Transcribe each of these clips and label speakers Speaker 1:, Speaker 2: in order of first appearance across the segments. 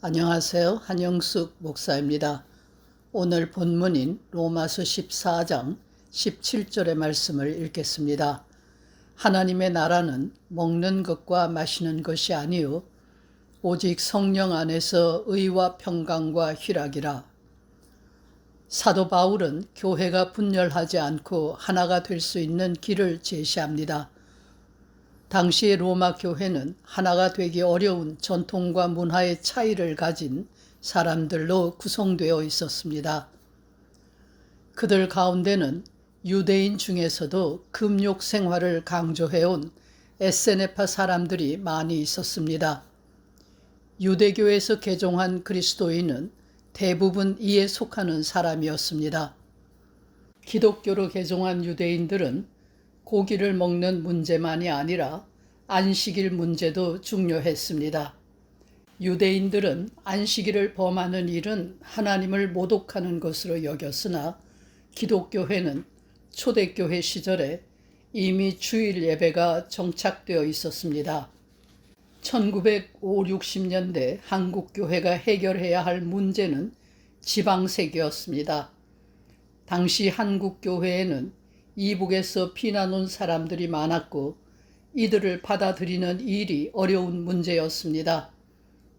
Speaker 1: 안녕하세요. 한영숙 목사입니다. 오늘 본문인 로마서 14장 17절의 말씀을 읽겠습니다. 하나님의 나라는 먹는 것과 마시는 것이 아니요 오직 성령 안에서 의와 평강과 희락이라. 사도 바울은 교회가 분열하지 않고 하나가 될 수 있는 길을 제시합니다. 당시 로마 교회는 하나가 되기 어려운 전통과 문화의 차이를 가진 사람들로 구성되어 있었습니다. 그들 가운데는 유대인 중에서도 금욕 생활을 강조해온 에세네파 사람들이 많이 있었습니다. 유대교에서 개종한 그리스도인은 대부분 이에 속하는 사람이었습니다. 기독교로 개종한 유대인들은 고기를 먹는 문제만이 아니라 안식일 문제도 중요했습니다. 유대인들은 안식일을 범하는 일은 하나님을 모독하는 것으로 여겼으나 기독교회는 초대교회 시절에 이미 주일 예배가 정착되어 있었습니다. 1950, 60년대 한국교회가 해결해야 할 문제는 지방색이었습니다. 당시 한국교회에는 이북에서 피난 온 사람들이 많았고 이들을 받아들이는 일이 어려운 문제였습니다.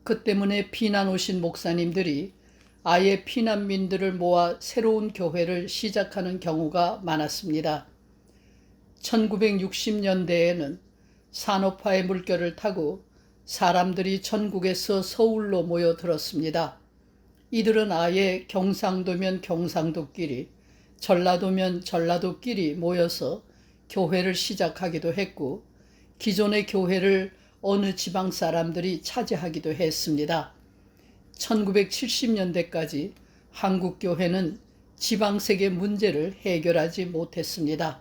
Speaker 1: 그 때문에 피난 오신 목사님들이 아예 피난민들을 모아 새로운 교회를 시작하는 경우가 많았습니다. 1960년대에는 산업화의 물결을 타고 사람들이 전국에서 서울로 모여들었습니다. 이들은 아예 경상도면 경상도끼리, 전라도면 전라도끼리 모여서 교회를 시작하기도 했고 기존의 교회를 어느 지방 사람들이 차지하기도 했습니다. 1970년대까지 한국 교회는 지방색의 문제를 해결하지 못했습니다.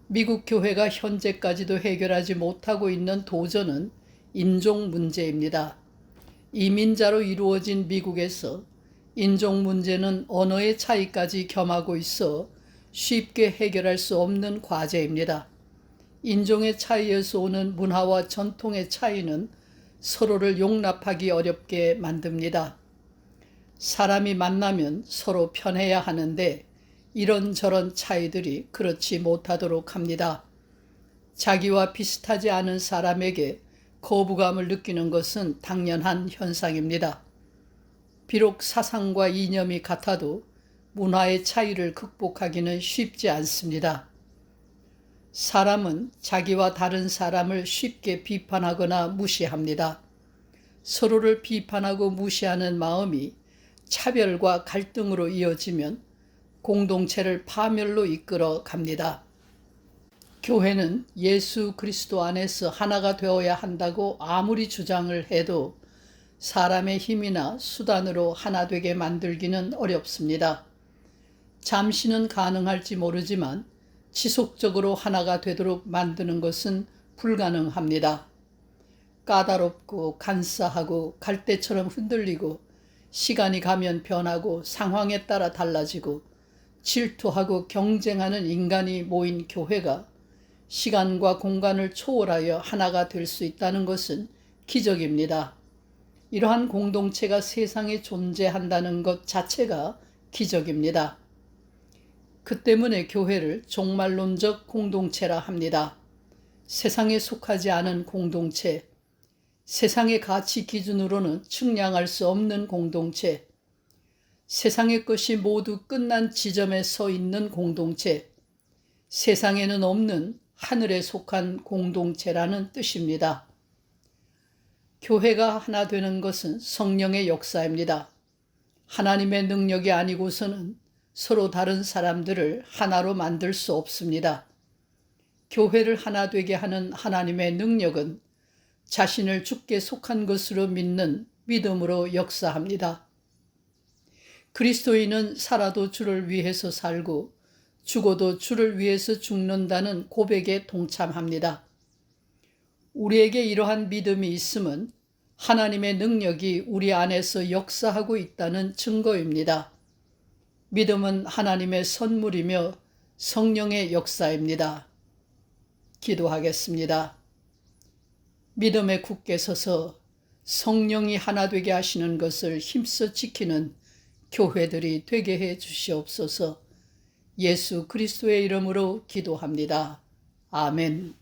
Speaker 1: 미국 교회가 현재까지도 해결하지 못하고 있는 도전은 인종 문제입니다. 이민자로 이루어진 미국에서 인종 문제는 언어의 차이까지 겸하고 있어 쉽게 해결할 수 없는 과제입니다. 인종의 차이에서 오는 문화와 전통의 차이는 서로를 용납하기 어렵게 만듭니다. 사람이 만나면 서로 편해야 하는데 이런저런 차이들이 그렇지 못하도록 합니다. 자기와 비슷하지 않은 사람에게 거부감을 느끼는 것은 당연한 현상입니다. 비록 사상과 이념이 같아도 문화의 차이를 극복하기는 쉽지 않습니다. 사람은 자기와 다른 사람을 쉽게 비판하거나 무시합니다. 서로를 비판하고 무시하는 마음이 차별과 갈등으로 이어지면 공동체를 파멸로 이끌어 갑니다. 교회는 예수 그리스도 안에서 하나가 되어야 한다고 아무리 주장을 해도 사람의 힘이나 수단으로 하나 되게 만들기는 어렵습니다. 잠시는 가능할지 모르지만 지속적으로 하나가 되도록 만드는 것은 불가능합니다. 까다롭고 간사하고 갈대처럼 흔들리고 시간이 가면 변하고 상황에 따라 달라지고 질투하고 경쟁하는 인간이 모인 교회가 시간과 공간을 초월하여 하나가 될 수 있다는 것은 기적입니다. 이러한 공동체가 세상에 존재한다는 것 자체가 기적입니다. 그 때문에 교회를 종말론적 공동체라 합니다. 세상에 속하지 않은 공동체, 세상의 가치 기준으로는 측량할 수 없는 공동체, 세상의 것이 모두 끝난 지점에 서 있는 공동체, 세상에는 없는 하늘에 속한 공동체라는 뜻입니다. 교회가 하나 되는 것은 성령의 역사입니다. 하나님의 능력이 아니고서는 서로 다른 사람들을 하나로 만들 수 없습니다. 교회를 하나 되게 하는 하나님의 능력은 자신을 주께 속한 것으로 믿는 믿음으로 역사합니다. 그리스도인은 살아도 주를 위해서 살고 죽어도 주를 위해서 죽는다는 고백에 동참합니다. 우리에게 이러한 믿음이 있음은 하나님의 능력이 우리 안에서 역사하고 있다는 증거입니다. 믿음은 하나님의 선물이며 성령의 역사입니다. 기도하겠습니다. 믿음에 굳게 서서 성령이 하나 되게 하시는 것을 힘써 지키는 교회들이 되게 해 주시옵소서. 예수 그리스도의 이름으로 기도합니다. 아멘.